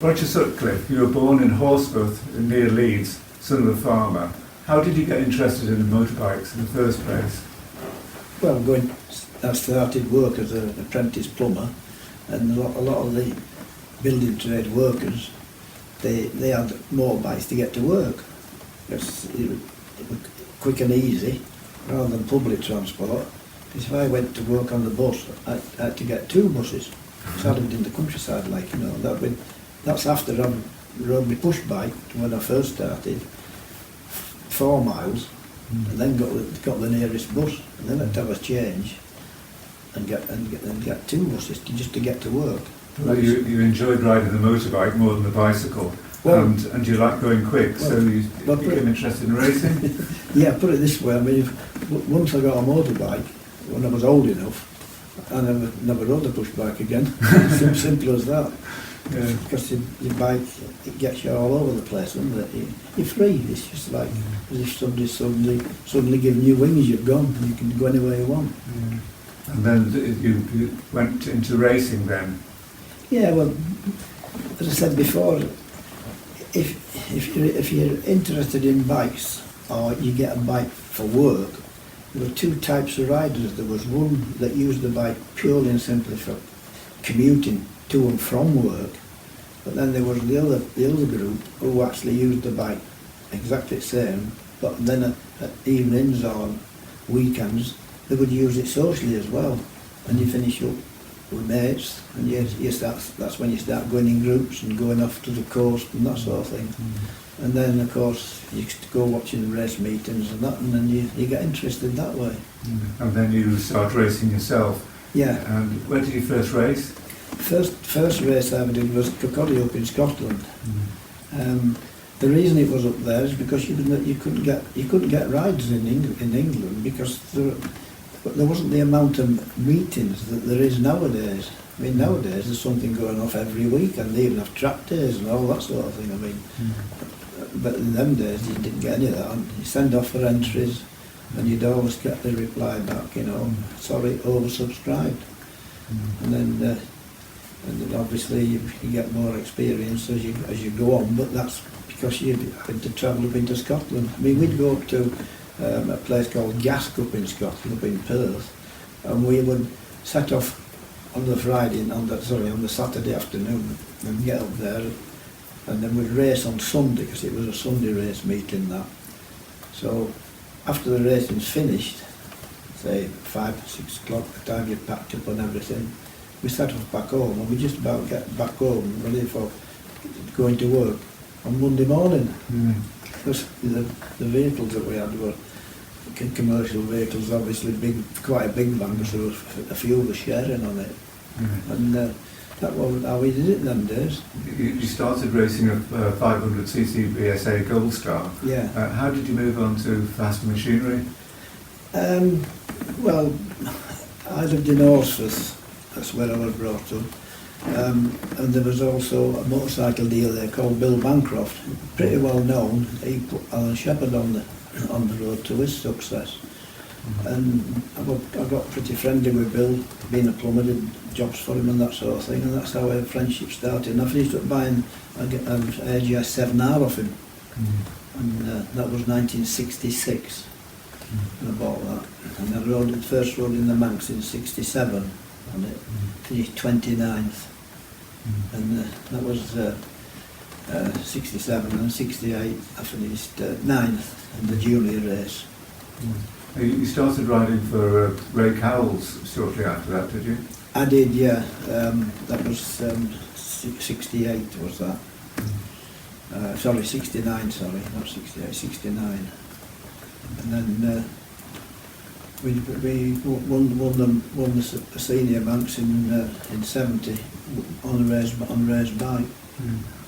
Roger Sutcliffe, you were born in Horsforth near Leeds, son of a farmer. How did you get interested in motorbikes in the first place? Well, I started work as an apprentice plumber, and a lot of the building trade workers, they had motorbikes to get to work. Because it was quick and easy, rather than public transport. Because if I went to work on the bus, I had to get two buses. So I lived in the countryside, like, you know, that's after I rode my push bike when I first started, 4 miles, and then got the nearest bus, and then I had to have a change and get two buses just to get to work. Well, you enjoyed riding the motorbike more than the bicycle, well, and you like going quick, well, so you became interested in racing? Yeah, put it this way, I mean, once I got a motorbike, when I was old enough, I never rode a push bike again. Simple as that. Yeah. Because your bike, it gets you all over the place, doesn't it? You're free. It's just like as if somebody's suddenly giving you wings. You've gone. You can go anywhere you want. Yeah. And then you went into racing then. Yeah. Well, as I said before, if you're interested in bikes or you get a bike for work, there were two types of riders. There was one that used the bike purely and simply for commuting to and from work, but then there was the other group who actually used the bike exactly the same, but then at evenings or weekends they would use it socially as well, and you finish up with mates, and that's when you start going in groups and going off to the coast and that sort of thing. And then of course you go watching race meetings and that, and then you get interested that way. And then you start racing yourself. Yeah. And where did you first race? First race I ever did was Prix up in Scotland. The reason it was up there is because you couldn't get rides in England because there wasn't the amount of meetings that there is nowadays. I mean, nowadays there's something going off every week, and they even have track days and all that sort of thing. I mean, but in them days you didn't get any of that. You send off for entries, and you'd always get the reply back, you know, sorry, oversubscribed. And then obviously you get more experience as you go on, but that's because you had to travel up into Scotland. I mean, we'd go up to a place called Gask up in Scotland, up in Perth, and we would set off on the on the Saturday afternoon and get up there, and then we'd race on Sunday because it was a Sunday race meeting that. So after the racing's finished, say 5 or 6 o'clock, the time you packed up and everything, we set off back home, and we just about get back home ready for going to work on Monday morning. Because the vehicles that we had were commercial vehicles, obviously quite a big van, because there was a few of us sharing on it. And that was how we did it in them days. You started racing a 500cc BSA Gold Star. Yeah. How did you move on to faster machinery? Well, I lived in Horsforth. That's where I was brought up, and there was also a motorcycle dealer there called Bill Bancroft, pretty well known. He put Alan Shepherd on the road to his success, and I got pretty friendly with Bill, being a plumber, did jobs for him and that sort of thing, and that's how our friendship started. And I finished up buying an AGS 7R off him, and that was 1966. And I bought that, and I first rode in the Manx in '67. And it finished 29th, and that was 67, and 68 I finished 9th in the junior race. You started riding for Ray Cowles shortly after that, did you? I did, yeah. That was 68 was that. Sorry, 69, sorry, not 68, 69. And then we won the senior Manx in 70 on a race bike.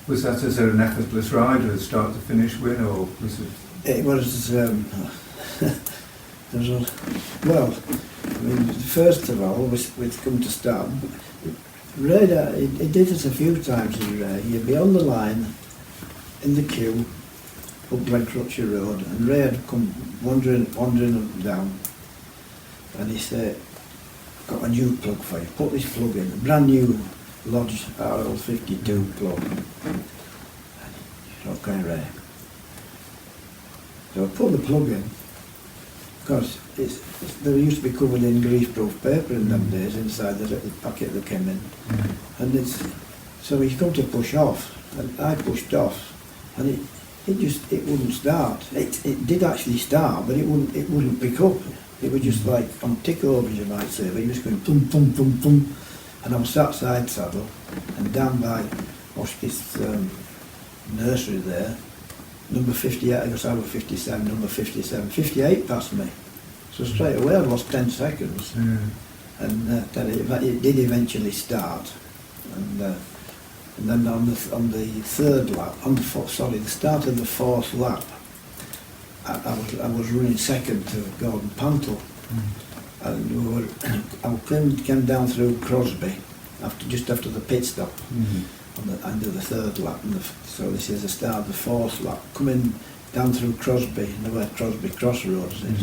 Was that as an effortless ride, a start to finish win, or was it? It was. Well, I mean, first of all, we'd come to start. Ray, he did it a few times in Ray. You'd be on the line in the queue up Glencrutcher Road, and Ray had come wandering down. And he said, got a new plug for you, put this plug in, a brand new Lodge RL52 plug. Okay, right. So I put the plug in, because they used to be covered in greaseproof paper in them days inside the little packet that came in. And so he's come to push off, and I pushed off, and it wouldn't start. It did actually start, but it wouldn't pick up. It was just like on tick over, you might say, but he was going thum thum thum thum, and I was sat side saddle, and down by Oshkith's nursery there, number 58, I guess I was 57, number 57, 58 passed me. So straight away I lost 10 seconds. And then it did eventually start. And then on the third lap, the start of the fourth lap, I was running second to Gordon Pantle. And I came down through Crosby just after the pit stop. On the end of the third lap, so this is the start of the fourth lap, coming down through Crosby, where Crosby Crossroads is.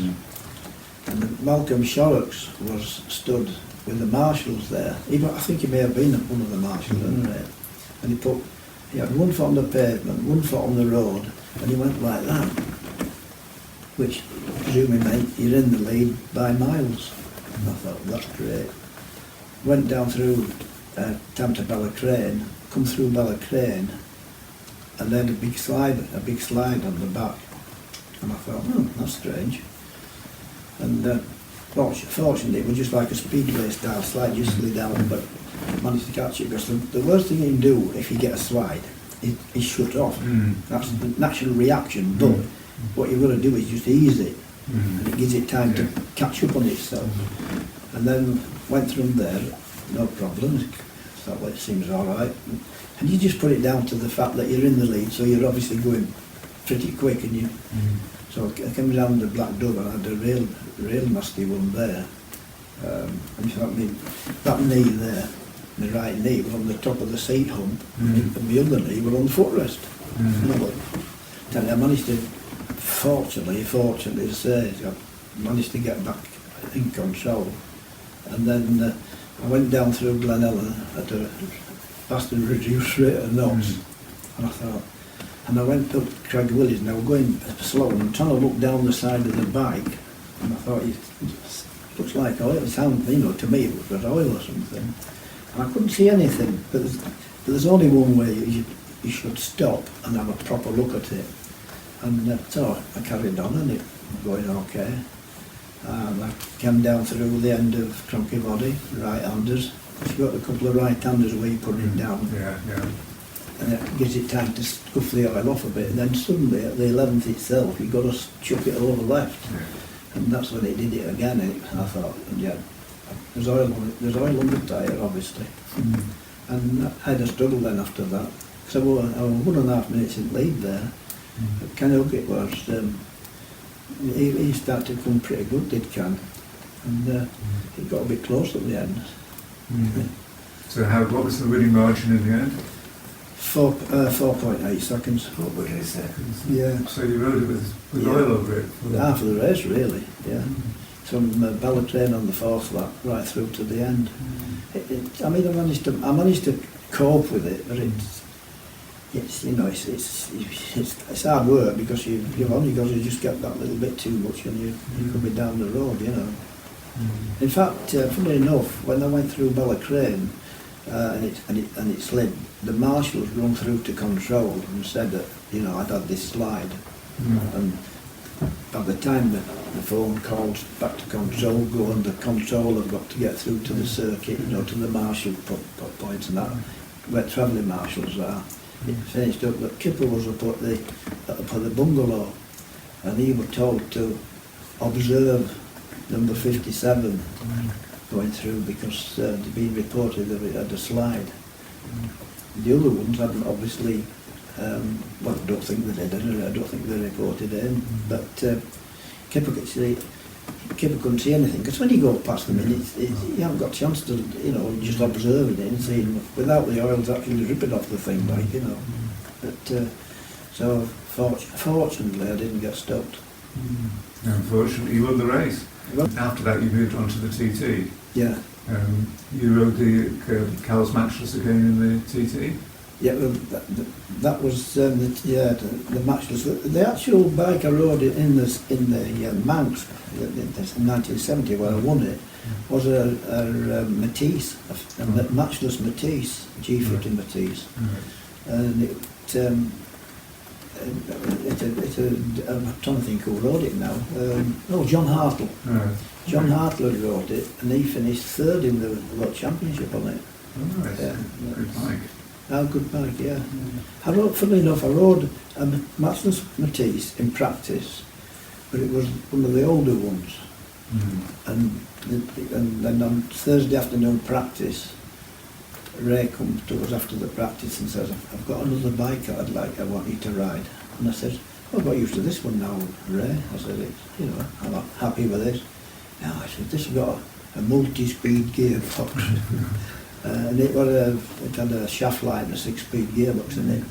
And Malcolm Shorrocks was stood with the marshals there. I think he may have been one of the marshals, anyway. And he had one foot on the pavement, one foot on the road, and he went like that, which presumably meant you're in the lead by miles. And I thought, that's great. Went down through down to Ballacrane, come through Ballacrane, and then a big slide on the back. And I thought, that's strange. And fortunately, it was just like a speedway style slide, just slid down, but managed to catch it. Because the worst thing you can do if you get a slide is shut off. That's the natural reaction, but what you've got to do is just ease it, and it gives it time to catch up on itself. And then went through there, no problem. Thought, well, it seems all right. And you just put it down to the fact that you're in the lead, so you're obviously going pretty quick. And so I came down the Black Dove, and I had a real nasty one there. And that knee there, my right knee, was on the top of the seat hump, and my other knee was on the footrest. And I managed to, fortunately to say, I managed to get back in control. And then I went down through Glenella at a vastly reduced rate of knots, and I went up Craig Willis, and I was going slow, and I'm trying to look down the side of the bike, and I thought, it looks like oil. It sounded, to me it was oil or something, and I couldn't see anything, but there's only one way you should stop and have a proper look at it, and so I carried on, and it was going okay. I came down through the end of Cronky Body, right-handers. You've got a couple of right-handers where you put it down. And it gives it time to scuff the oil off a bit. And then suddenly, at the 11th itself, you've got to chuck it over left. And that's when it did it again. And I thought, there's oil on the tyre, obviously. And I had a struggle then after that. So I was 1.5 minutes in lead there. But Kenilgit was... He started to come pretty good, did Can, and he got a bit close at the end. So what was the winning margin in the end? 4.8 seconds. 4.8 seconds? Yeah. So you rode it with oil over it? Half of the race, really, yeah. From Ballacrane on the fourth lap right through to the end. I managed to cope with it, but it's hard work, because you've only got to just get that little bit too much, and you could be down the road, In fact, funnily enough, when I went through Ballacrane and it slid, the marshals run through to control and said that I'd had this slide, and by the time the phone called back to control, and the control have got to get through to the circuit, to the marshal points and that, where travelling marshals are. It finished up that Kipper was up at the bungalow, and he was told to observe number 57 going through, because they'd been reported that it had a slide. The other ones hadn't obviously, I don't think they did, I don't think they reported it in, but Kipper couldn't see anything, because when you go past them, you haven't got a chance to, just observe it and see, without the oils actually ripping off the thing, But so fortunately, I didn't get stopped. Unfortunately, you won the race. After that, you moved on to the TT. Yeah. You rode the Cowes Matchless again in the TT? Yeah, well, that was the matchless. The actual bike I rode in the Manx in 1970 where I won it was a Matisse, a matchless Matisse, G-footing Matisse, and I'm trying to think who rode it now. John Hartle. John Hartle rode it, and he finished third in the World Championship on it. Oh, nice. Yeah, Good bike. Good bike, yeah. Funnily enough, I rode a matchless Matisse in practice, but it was one of the older ones. And then on Thursday afternoon practice, Ray comes to us after the practice and says, I've got another bike I want you to ride. And I said, I've got used to this one now, Ray. I said, I'm happy with this. Now I said, this has got a multi-speed gearbox. And it had a shaft light and a 6-speed gearbox in it.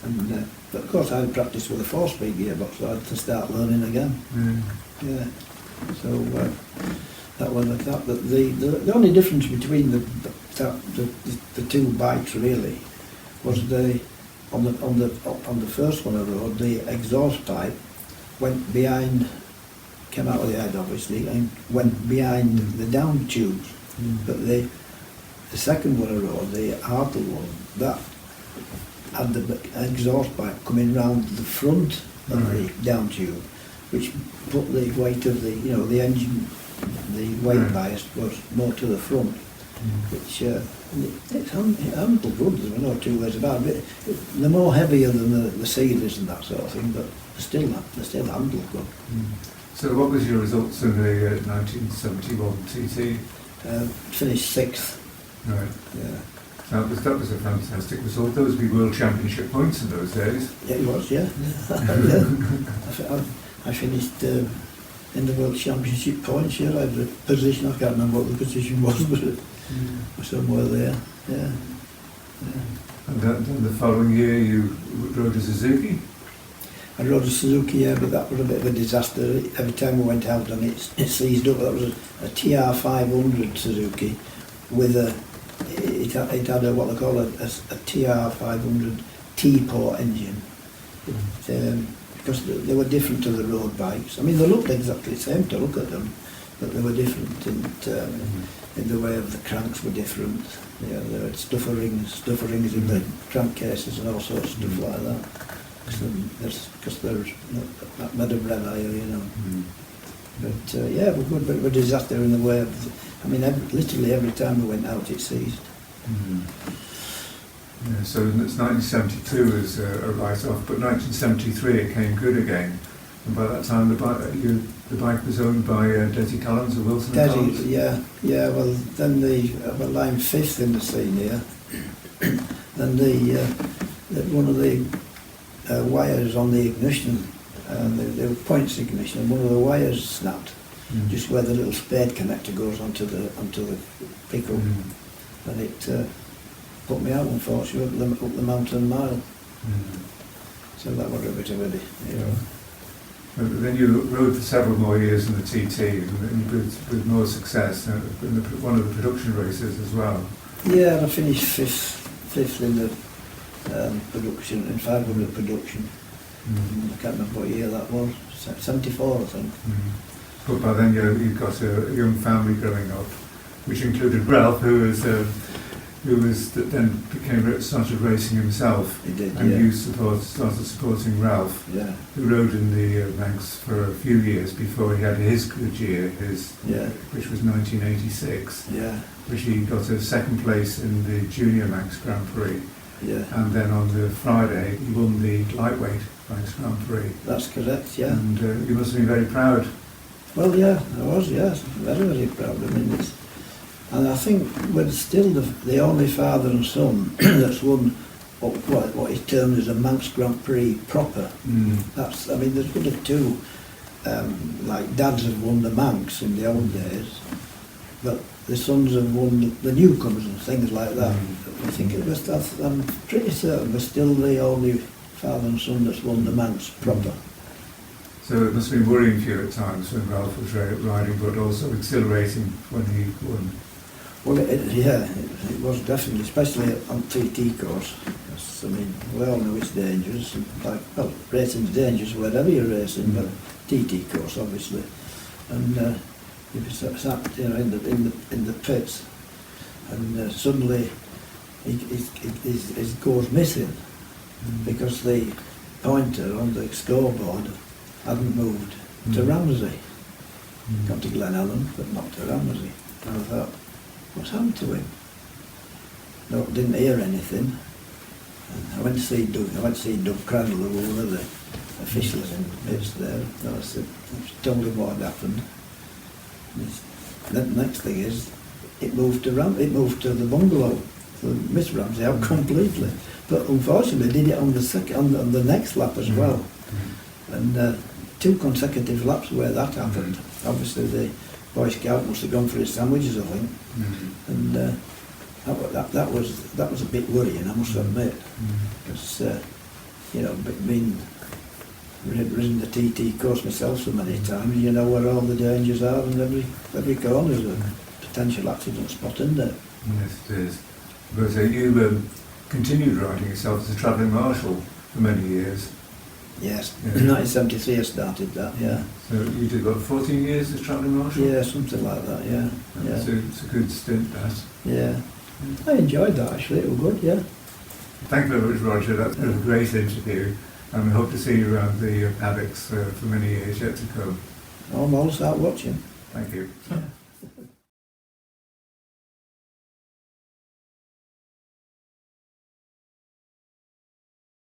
And but of course I had practiced with a 4-speed gearbox, so I had to start learning again. Yeah. So that was that. But the only difference between the two bikes really was on the first one I rode, the exhaust pipe went behind, came out of the head obviously, and went behind the down tubes. But the second one I rode, the Hartle one, that had the exhaust pipe coming round the front of the down tube, which put the weight of the engine, the weight bias was more to the front, which it handled good, there were no two ways about it. They're more heavier than the Sealers and that sort of thing, but they still handled good. So what was your results in the 1971 TT? Finished 6th. Right. Yeah. That was a fantastic result. Those would be World Championship points in those days. Yeah, it was, yeah. I finished in the World Championship points, yeah. I had a position, I can't remember what the position was, but it was somewhere there, yeah. And then the following year you rode a Suzuki? I rode a Suzuki, yeah, but that was a bit of a disaster. Every time we went out and it seized up. That was a TR500 Suzuki with it had what they call a TR500 T-port engine. Because they were different to the road bikes. I mean, they looked exactly the same to look at them, but they were different in the way of the cranks were different. Yeah, there had stuffer rings in the crankcases and all sorts of stuff like that. Because there's that made of red eye, But yeah, we're good, but we're a disaster in the way of, literally every time we went out it seized. Yeah, so it's 1972 as a write-off, but 1973 it came good again. And by that time the bike was owned by Desi Collins or Wilson Collins? Yeah. Well, then I'm 5th in the scene here. Then one of the wires on the ignition, the points ignition, and one of the wires snapped, just where the little spade connector goes onto the pickup, and it put me out, unfortunately, up the mountain mile. So that was a bit of a, But then you rode for several more years in the TT, and with more success in one of the production races as well. Yeah, and I finished fifth in the production, in 500 production. I can't remember what year that was, 74 I think. But by then you got a young family growing up, which included Ralph, who started racing himself. He did, and yeah. you started supporting Ralph, Yeah. who rode in the Manx for a few years before he had his good year, which was 1986, which he got a second place in the Junior Manx Grand Prix. Yeah. And then on the Friday he won the lightweight Manx Grand Prix. That's correct, yeah. And you must have been very proud. Well, yeah, I was, yes, very, very proud. And I think we're still the only father and son that's won what is termed as a Manx Grand Prix proper. There's one or two, like dads have won the Manx in the old days, but the sons have won the newcomers and things like that. I think I'm pretty certain we're still the only father and son that's won the Manx proper. So it must have been worrying for you at times when Ralph was riding, but also exhilarating when he won. Well, it was definitely, especially on TT course. Because, I mean, we all know it's dangerous. And racing's dangerous wherever you're racing, but TT course, obviously. And if you sat, in the pits, and suddenly it goes missing because the pointer on the scoreboard hadn't moved to Ramsey. Got to Glen Ellen, but not to Ramsey. And I thought, what's happened to him? No, didn't hear anything. And I went to see Doug Crandall, who was one of the officials in the pits there. And I said, told him what had happened. The next thing is, it moved to the bungalow, so Miss Ramsey out completely. But unfortunately, did it on the next lap as well. And 2 consecutive laps where that happened. Obviously, the Boy Scout must have gone for his sandwiches, I think. And that was a bit worrying, I must admit. Because being ridden the TT course myself so many times, you know where all the dangers are, and every corner is a potential accident spot, isn't there? Yes, it is. Because you continued riding yourself as a travelling marshal for many years. Yes, in 1973 I started that, yeah. So you did about 14 years as travelling marshal? Yeah, something like that, yeah. So it's a good stint, that. Yeah. I enjoyed that actually, it was good, yeah. Thank you very much, Roger. That's been a great interview. And we hope to see you around the paddocks for many years yet to come. I'm all start watching. Thank you. Yeah.